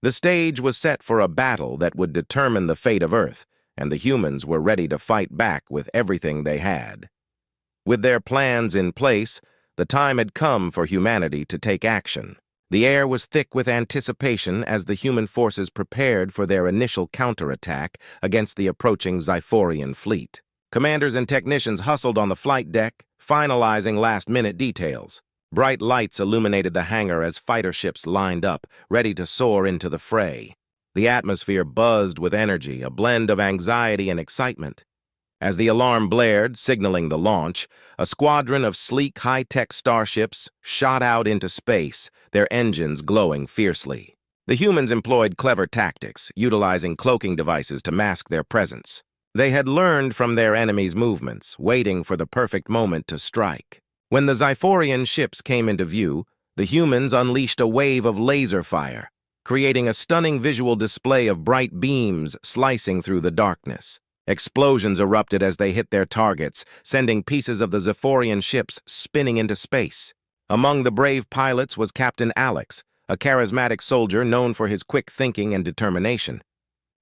The stage was set for a battle that would determine the fate of Earth, and the humans were ready to fight back with everything they had. With their plans in place, the time had come for humanity to take action. The air was thick with anticipation as the human forces prepared for their initial counterattack against the approaching Xiphorian fleet. Commanders and technicians hustled on the flight deck, finalizing last-minute details. Bright lights illuminated the hangar as fighter ships lined up, ready to soar into the fray. The atmosphere buzzed with energy, a blend of anxiety and excitement. As the alarm blared, signaling the launch, a squadron of sleek, high-tech starships shot out into space, their engines glowing fiercely. The humans employed clever tactics, utilizing cloaking devices to mask their presence. They had learned from their enemies' movements, waiting for the perfect moment to strike. When the Xiphorian ships came into view, the humans unleashed a wave of laser fire, creating a stunning visual display of bright beams slicing through the darkness. Explosions erupted as they hit their targets, sending pieces of the Xiphorian ships spinning into space. Among the brave pilots was Captain Alex, a charismatic soldier known for his quick thinking and determination.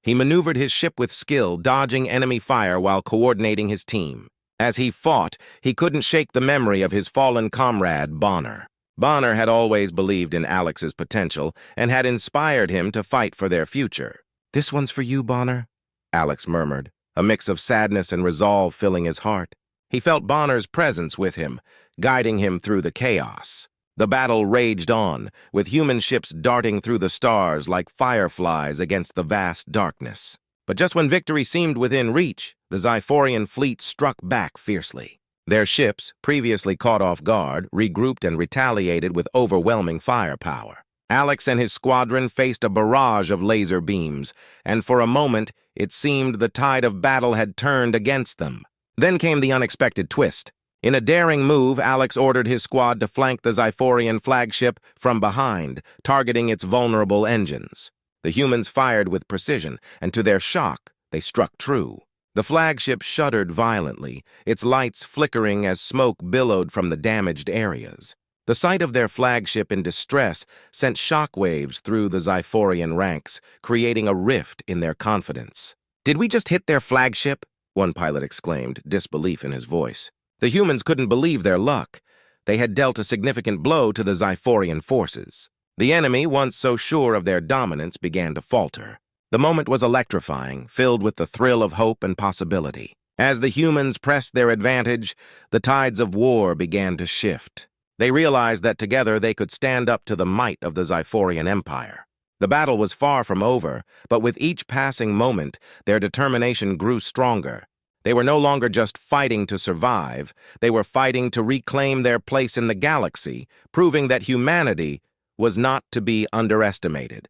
He maneuvered his ship with skill, dodging enemy fire while coordinating his team. As he fought, he couldn't shake the memory of his fallen comrade, Bonner. Bonner had always believed in Alex's potential and had inspired him to fight for their future. "This one's for you, Bonner," Alex murmured, a mix of sadness and resolve filling his heart. He felt Bonner's presence with him, guiding him through the chaos. The battle raged on, with human ships darting through the stars like fireflies against the vast darkness. But just when victory seemed within reach, the Xiphorian fleet struck back fiercely. Their ships, previously caught off guard, regrouped and retaliated with overwhelming firepower. Alex and his squadron faced a barrage of laser beams, and for a moment, it seemed the tide of battle had turned against them. Then came the unexpected twist. In a daring move, Alex ordered his squad to flank the Xiphorian flagship from behind, targeting its vulnerable engines. The humans fired with precision, and to their shock, they struck true. The flagship shuddered violently, its lights flickering as smoke billowed from the damaged areas. The sight of their flagship in distress sent shockwaves through the Xiphorian ranks, creating a rift in their confidence. "Did we just hit their flagship?" one pilot exclaimed, disbelief in his voice. The humans couldn't believe their luck. They had dealt a significant blow to the Xiphorian forces. The enemy, once so sure of their dominance, began to falter. The moment was electrifying, filled with the thrill of hope and possibility. As the humans pressed their advantage, the tides of war began to shift. They realized that together they could stand up to the might of the Xiphorian Empire. The battle was far from over, but with each passing moment, their determination grew stronger. They were no longer just fighting to survive, they were fighting to reclaim their place in the galaxy, proving that humanity was not to be underestimated.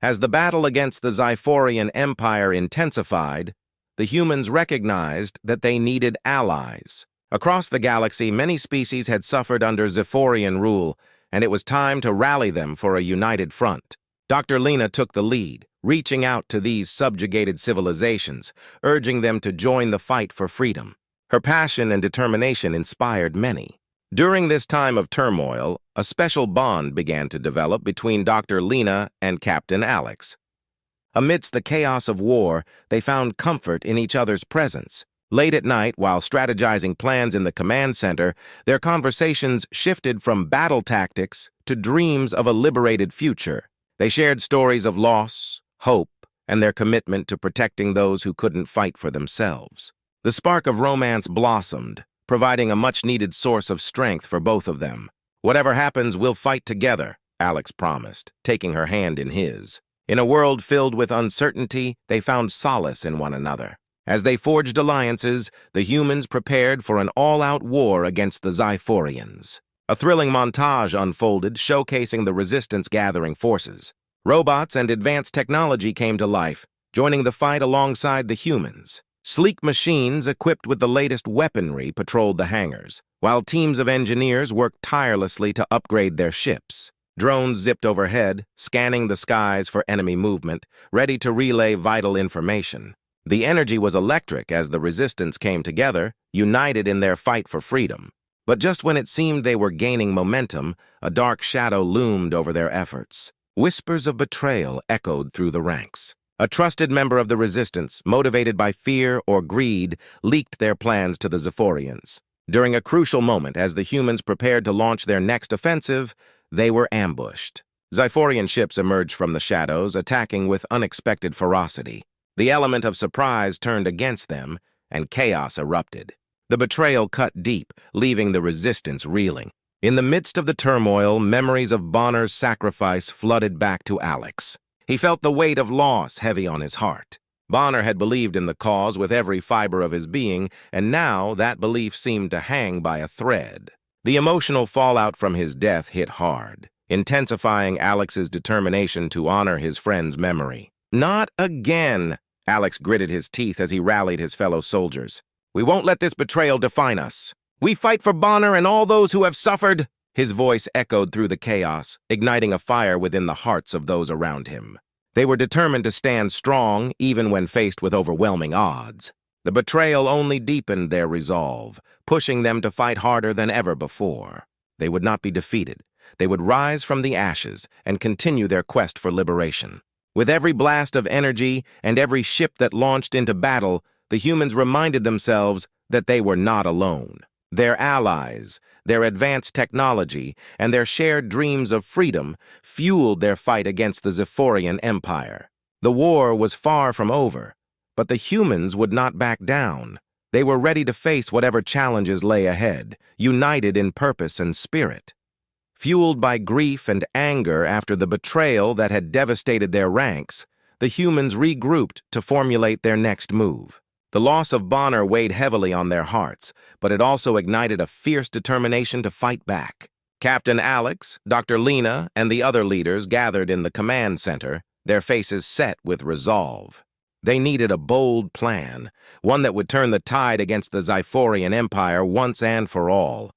As the battle against the Xiphorian Empire intensified, the humans recognized that they needed allies. Across the galaxy, many species had suffered under Xiphorian rule, and it was time to rally them for a united front. Dr. Lena took the lead, reaching out to these subjugated civilizations, urging them to join the fight for freedom. Her passion and determination inspired many. During this time of turmoil, a special bond began to develop between Dr. Lena and Captain Alex. Amidst the chaos of war, they found comfort in each other's presence. Late at night, while strategizing plans in the command center, their conversations shifted from battle tactics to dreams of a liberated future. They shared stories of loss, hope, and their commitment to protecting those who couldn't fight for themselves. The spark of romance blossomed, providing a much-needed source of strength for both of them. "Whatever happens, we'll fight together," Alex promised, taking her hand in his. In a world filled with uncertainty, they found solace in one another. As they forged alliances, the humans prepared for an all-out war against the Xiphorians. A thrilling montage unfolded, showcasing the resistance gathering forces. Robots and advanced technology came to life, joining the fight alongside the humans. Sleek machines equipped with the latest weaponry patrolled the hangars, while teams of engineers worked tirelessly to upgrade their ships. Drones zipped overhead, scanning the skies for enemy movement, ready to relay vital information. The energy was electric as the resistance came together, united in their fight for freedom. But just when it seemed they were gaining momentum, a dark shadow loomed over their efforts. Whispers of betrayal echoed through the ranks. A trusted member of the resistance, motivated by fear or greed, leaked their plans to the Zephyrians. During a crucial moment, as the humans prepared to launch their next offensive, they were ambushed. Zephyrian ships emerged from the shadows, attacking with unexpected ferocity. The element of surprise turned against them, and chaos erupted. The betrayal cut deep, leaving the resistance reeling. In the midst of the turmoil, memories of Bonner's sacrifice flooded back to Alex. He felt the weight of loss heavy on his heart. Bonner had believed in the cause with every fiber of his being, and now that belief seemed to hang by a thread. The emotional fallout from his death hit hard, intensifying Alex's determination to honor his friend's memory. "Not again!" Alex gritted his teeth as he rallied his fellow soldiers. "We won't let this betrayal define us. We fight for Bonner and all those who have suffered." His voice echoed through the chaos, igniting a fire within the hearts of those around him. They were determined to stand strong even when faced with overwhelming odds. The betrayal only deepened their resolve, pushing them to fight harder than ever before. They would not be defeated. They would rise from the ashes and continue their quest for liberation. With every blast of energy and every ship that launched into battle, the humans reminded themselves that they were not alone. Their allies, their advanced technology, and their shared dreams of freedom fueled their fight against the Zephyrian Empire. The war was far from over, but the humans would not back down. They were ready to face whatever challenges lay ahead, united in purpose and spirit. Fueled by grief and anger after the betrayal that had devastated their ranks, the humans regrouped to formulate their next move. The loss of Bonner weighed heavily on their hearts, but it also ignited a fierce determination to fight back. Captain Alex, Dr. Lena, and the other leaders gathered in the command center, their faces set with resolve. They needed a bold plan, one that would turn the tide against the Zephyrian Empire once and for all.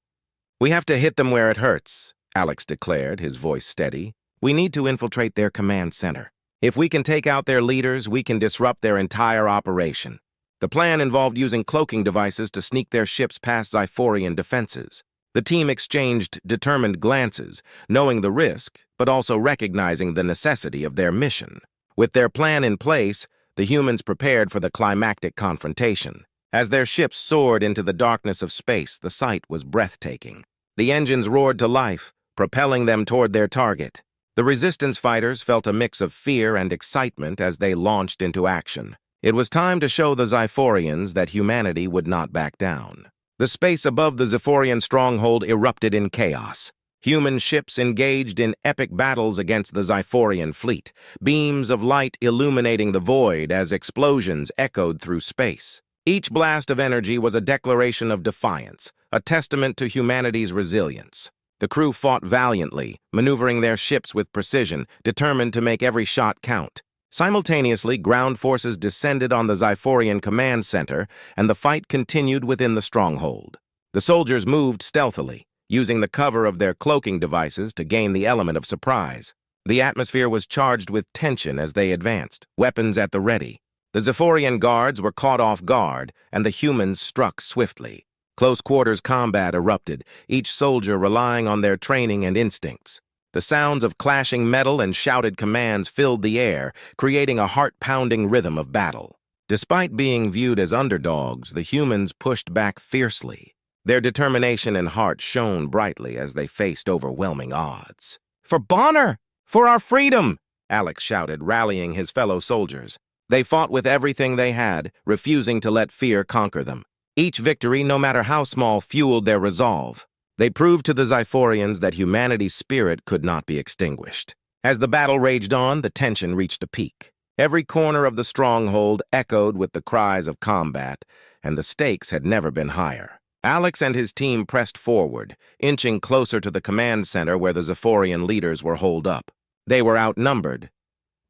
"We have to hit them where it hurts," Alex declared, his voice steady. "We need to infiltrate their command center. If we can take out their leaders, we can disrupt their entire operation." The plan involved using cloaking devices to sneak their ships past Zephyrian defenses. The team exchanged determined glances, knowing the risk, but also recognizing the necessity of their mission. With their plan in place, the humans prepared for the climactic confrontation. As their ships soared into the darkness of space, the sight was breathtaking. The engines roared to life, propelling them toward their target. The resistance fighters felt a mix of fear and excitement as they launched into action. It was time to show the Zephyrians that humanity would not back down. The space above the Zephyrian stronghold erupted in chaos. Human ships engaged in epic battles against the Zephyrian fleet, beams of light illuminating the void as explosions echoed through space. Each blast of energy was a declaration of defiance, a testament to humanity's resilience. The crew fought valiantly, maneuvering their ships with precision, determined to make every shot count. Simultaneously, ground forces descended on the Zephyrian command center, and the fight continued within the stronghold. The soldiers moved stealthily, using the cover of their cloaking devices to gain the element of surprise. The atmosphere was charged with tension as they advanced, weapons at the ready. The Zephyrian guards were caught off guard, and the humans struck swiftly. Close-quarters combat erupted, each soldier relying on their training and instincts. The sounds of clashing metal and shouted commands filled the air, creating a heart-pounding rhythm of battle. Despite being viewed as underdogs, the humans pushed back fiercely. Their determination and heart shone brightly as they faced overwhelming odds. "For Bonner! For our freedom!" Alex shouted, rallying his fellow soldiers. They fought with everything they had, refusing to let fear conquer them. Each victory, no matter how small, fueled their resolve. They proved to the Zephyrians that humanity's spirit could not be extinguished. As the battle raged on, the tension reached a peak. Every corner of the stronghold echoed with the cries of combat, and the stakes had never been higher. Alex and his team pressed forward, inching closer to the command center where the Zephyrian leaders were holed up. They were outnumbered,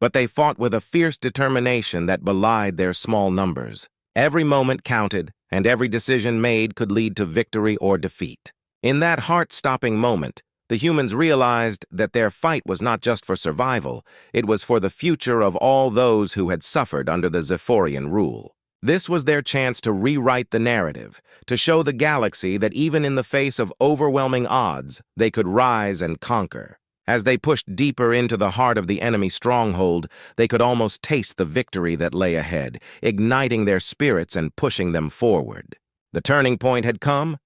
but they fought with a fierce determination that belied their small numbers. Every moment counted, and every decision made could lead to victory or defeat. In that heart-stopping moment, the humans realized that their fight was not just for survival, it was for the future of all those who had suffered under the Zephyrian rule. This was their chance to rewrite the narrative, to show the galaxy that even in the face of overwhelming odds, they could rise and conquer. As they pushed deeper into the heart of the enemy stronghold, they could almost taste the victory that lay ahead, igniting their spirits and pushing them forward. The turning point had come,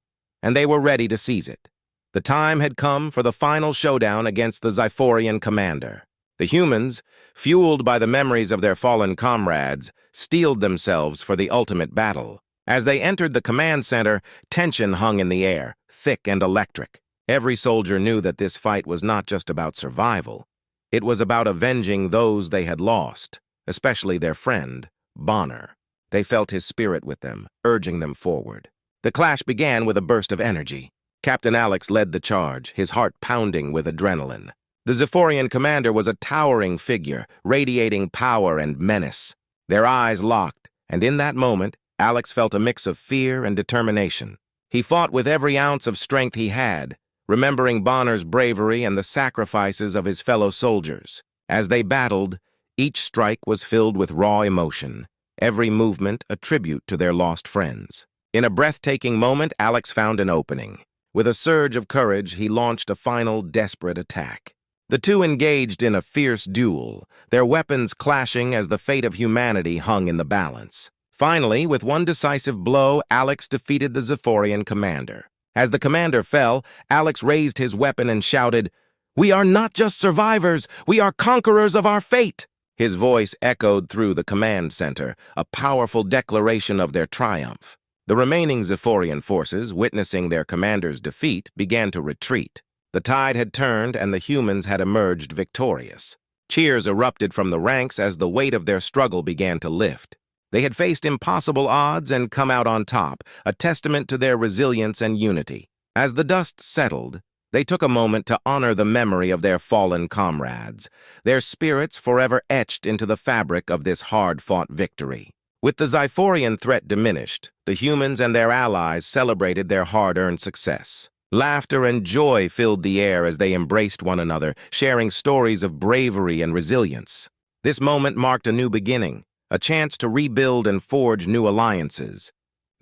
and they were ready to seize it. The time had come for the final showdown against the Xiphorian commander. The humans, fueled by the memories of their fallen comrades, steeled themselves for the ultimate battle. As they entered the command center, tension hung in the air, thick and electric. Every soldier knew that this fight was not just about survival. It was about avenging those they had lost, especially their friend, Bonner. They felt his spirit with them, urging them forward. The clash began with a burst of energy. Captain Alex led the charge, his heart pounding with adrenaline. The Xiphorian commander was a towering figure, radiating power and menace. Their eyes locked, and in that moment, Alex felt a mix of fear and determination. He fought with every ounce of strength he had, remembering Bonner's bravery and the sacrifices of his fellow soldiers. As they battled, each strike was filled with raw emotion, every movement a tribute to their lost friends. In a breathtaking moment, Alex found an opening. With a surge of courage, he launched a final, desperate attack. The two engaged in a fierce duel, their weapons clashing as the fate of humanity hung in the balance. Finally, with one decisive blow, Alex defeated the Xiphorian commander. As the commander fell, Alex raised his weapon and shouted, "We are not just survivors, we are conquerors of our fate!" His voice echoed through the command center, a powerful declaration of their triumph. The remaining Xiphorian forces, witnessing their commander's defeat, began to retreat. The tide had turned and the humans had emerged victorious. Cheers erupted from the ranks as the weight of their struggle began to lift. They had faced impossible odds and come out on top, a testament to their resilience and unity. As the dust settled, they took a moment to honor the memory of their fallen comrades, their spirits forever etched into the fabric of this hard-fought victory. With the Xiphorian threat diminished, the humans and their allies celebrated their hard-earned success. Laughter and joy filled the air as they embraced one another, sharing stories of bravery and resilience. This moment marked a new beginning, a chance to rebuild and forge new alliances.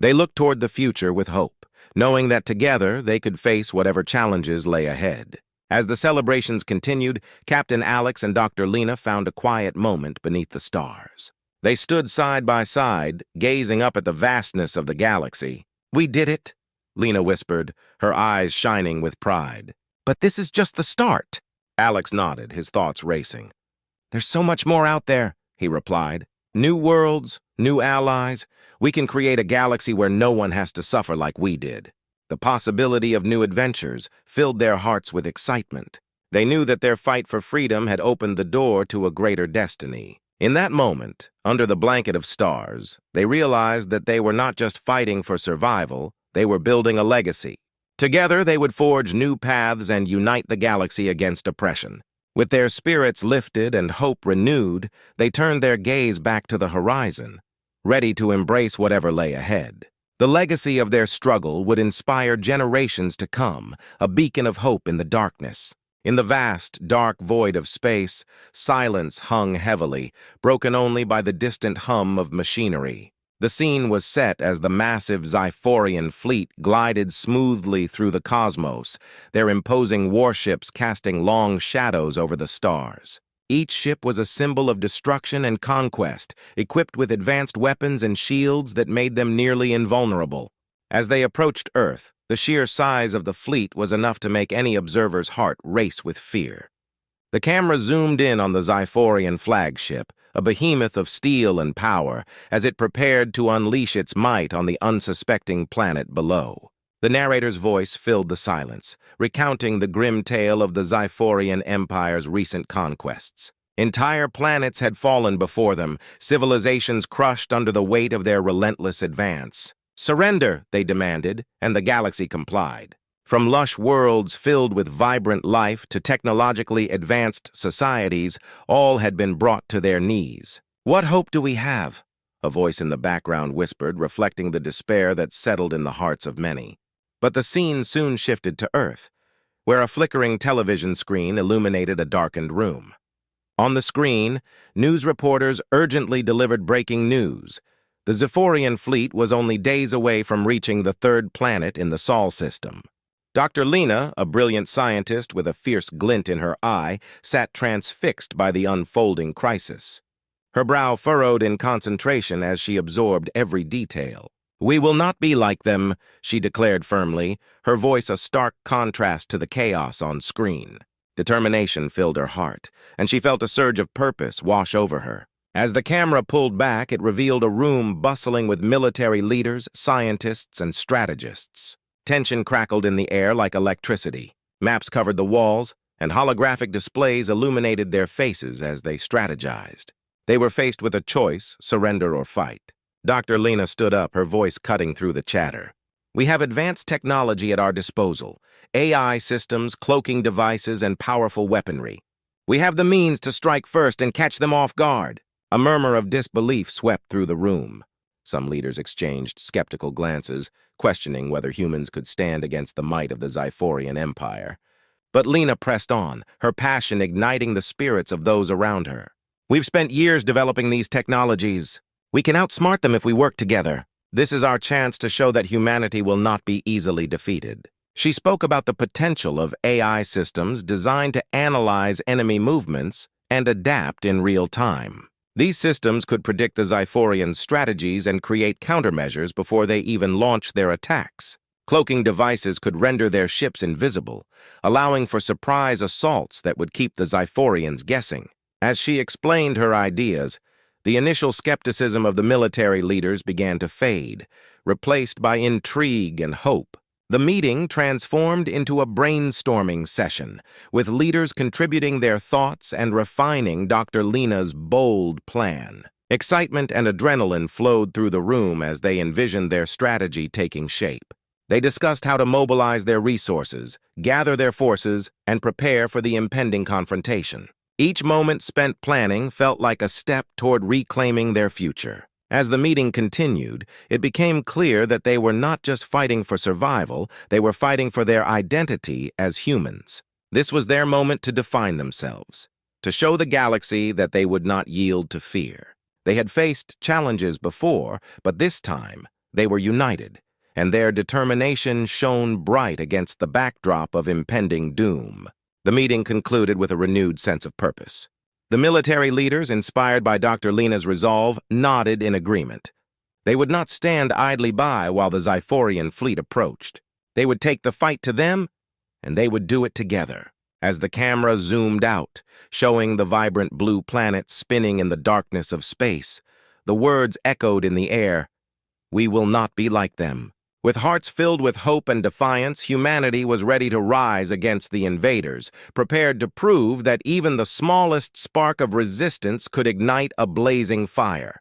They looked toward the future with hope, knowing that together they could face whatever challenges lay ahead. As the celebrations continued, Captain Alex and Dr. Lena found a quiet moment beneath the stars. They stood side by side, gazing up at the vastness of the galaxy. "We did it," Lena whispered, her eyes shining with pride. "But this is just the start." Alex nodded, his thoughts racing. "There's so much more out there," he replied. "New worlds, new allies. We can create a galaxy where no one has to suffer like we did." The possibility of new adventures filled their hearts with excitement. They knew that their fight for freedom had opened the door to a greater destiny. In that moment, under the blanket of stars, they realized that they were not just fighting for survival, they were building a legacy. Together, they would forge new paths and unite the galaxy against oppression. With their spirits lifted and hope renewed, they turned their gaze back to the horizon, ready to embrace whatever lay ahead. The legacy of their struggle would inspire generations to come, a beacon of hope in the darkness. In the vast, dark void of space, silence hung heavily, broken only by the distant hum of machinery. The scene was set as the massive Xiphorian fleet glided smoothly through the cosmos, their imposing warships casting long shadows over the stars. Each ship was a symbol of destruction and conquest, equipped with advanced weapons and shields that made them nearly invulnerable. As they approached Earth, the sheer size of the fleet was enough to make any observer's heart race with fear. The camera zoomed in on the Xiphorian flagship, a behemoth of steel and power, as it prepared to unleash its might on the unsuspecting planet below. The narrator's voice filled the silence, recounting the grim tale of the Xiphorian Empire's recent conquests. Entire planets had fallen before them, civilizations crushed under the weight of their relentless advance. "Surrender," they demanded, and the galaxy complied. From lush worlds filled with vibrant life to technologically advanced societies, all had been brought to their knees. "What hope do we have?" a voice in the background whispered, reflecting the despair that settled in the hearts of many. But the scene soon shifted to Earth, where a flickering television screen illuminated a darkened room. On the screen, news reporters urgently delivered breaking news. The Xiphorian fleet was only days away from reaching the third planet in the Sol system. Dr. Lena, a brilliant scientist with a fierce glint in her eye, sat transfixed by the unfolding crisis. Her brow furrowed in concentration as she absorbed every detail. "We will not be like them," she declared firmly, her voice a stark contrast to the chaos on screen. Determination filled her heart, and she felt a surge of purpose wash over her. As the camera pulled back, it revealed a room bustling with military leaders, scientists, and strategists. Tension crackled in the air like electricity. Maps covered the walls, and holographic displays illuminated their faces as they strategized. They were faced with a choice, surrender or fight. Dr. Lena stood up, her voice cutting through the chatter. "We have advanced technology at our disposal, AI systems, cloaking devices, and powerful weaponry. We have the means to strike first and catch them off guard." A murmur of disbelief swept through the room. Some leaders exchanged skeptical glances, questioning whether humans could stand against the might of the Xiphorian Empire. But Lena pressed on, her passion igniting the spirits of those around her. "We've spent years developing these technologies. We can outsmart them if we work together. This is our chance to show that humanity will not be easily defeated." She spoke about the potential of AI systems designed to analyze enemy movements and adapt in real time. These systems could predict the Xiphorians' strategies and create countermeasures before they even launched their attacks. Cloaking devices could render their ships invisible, allowing for surprise assaults that would keep the Xiphorians guessing. As she explained her ideas, the initial skepticism of the military leaders began to fade, replaced by intrigue and hope. The meeting transformed into a brainstorming session, with leaders contributing their thoughts and refining Dr. Lena's bold plan. Excitement and adrenaline flowed through the room as they envisioned their strategy taking shape. They discussed how to mobilize their resources, gather their forces, and prepare for the impending confrontation. Each moment spent planning felt like a step toward reclaiming their future. As the meeting continued, it became clear that they were not just fighting for survival, they were fighting for their identity as humans. This was their moment to define themselves, to show the galaxy that they would not yield to fear. They had faced challenges before, but this time they were united, and their determination shone bright against the backdrop of impending doom. The meeting concluded with a renewed sense of purpose. The military leaders, inspired by Dr. Lena's resolve, nodded in agreement. They would not stand idly by while the Xiphorian fleet approached. They would take the fight to them, and they would do it together. As the camera zoomed out, showing the vibrant blue planet spinning in the darkness of space, the words echoed in the air, "We will not be like them." With hearts filled with hope and defiance, humanity was ready to rise against the invaders, prepared to prove that even the smallest spark of resistance could ignite a blazing fire.